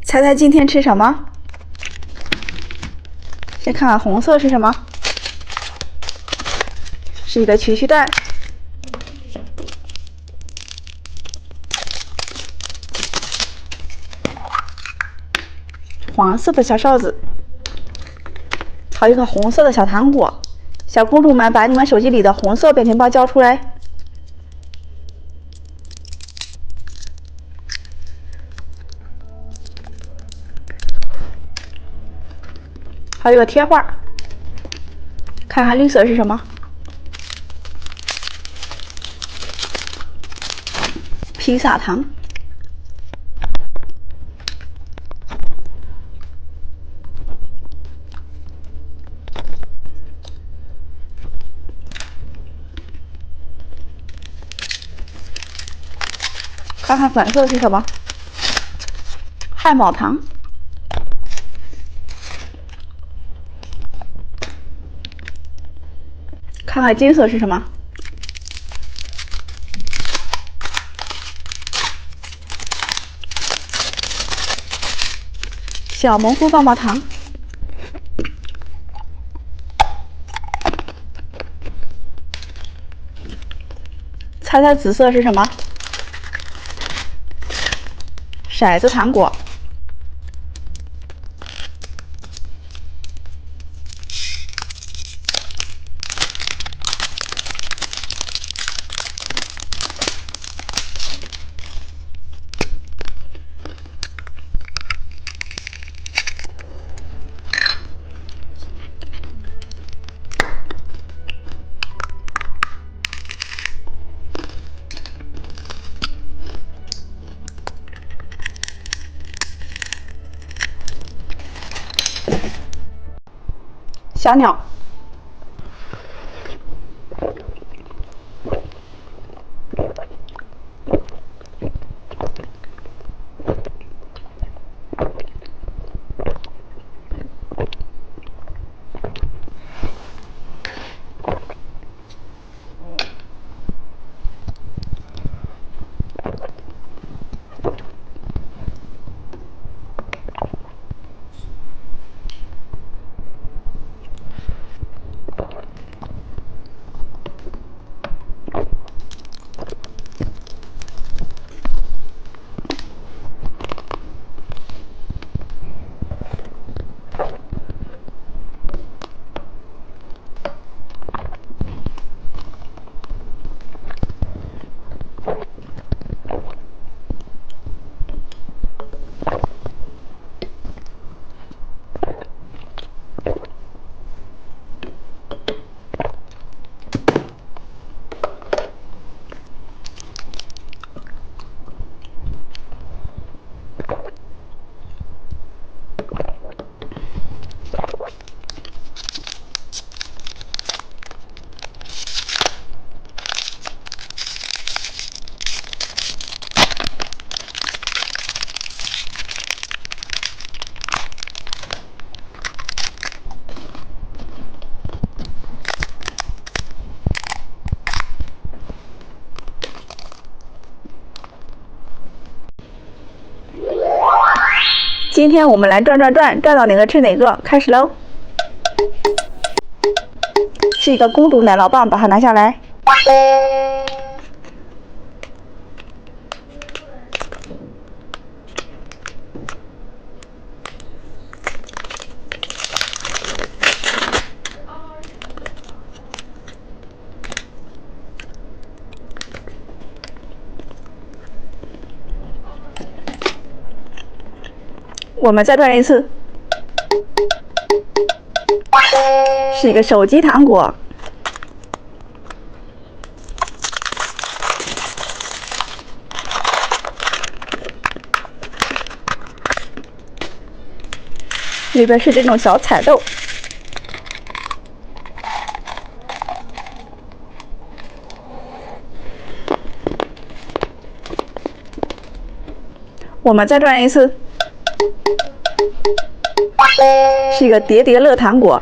猜猜今天吃什么？先看看红色是什么？是一个曲奇蛋。黄色的小哨子，还有一个红色的小糖果。小公主们，把你们手机里的红色表情包交出来。还有个贴画，看看绿色是什么？披萨糖。看看粉色是什么？汉堡糖。看看金色是什么？小农夫棒棒糖。猜猜紫色是什么？骰子糖果。小鸟。今天我们来转转转，转到哪个吃哪个。开始喽！是一个公主奶酪棒，把它拿下来。我们再转一次，是一个手机糖果。里边是这种小彩豆。我们再转一次，是一个叠叠乐糖果。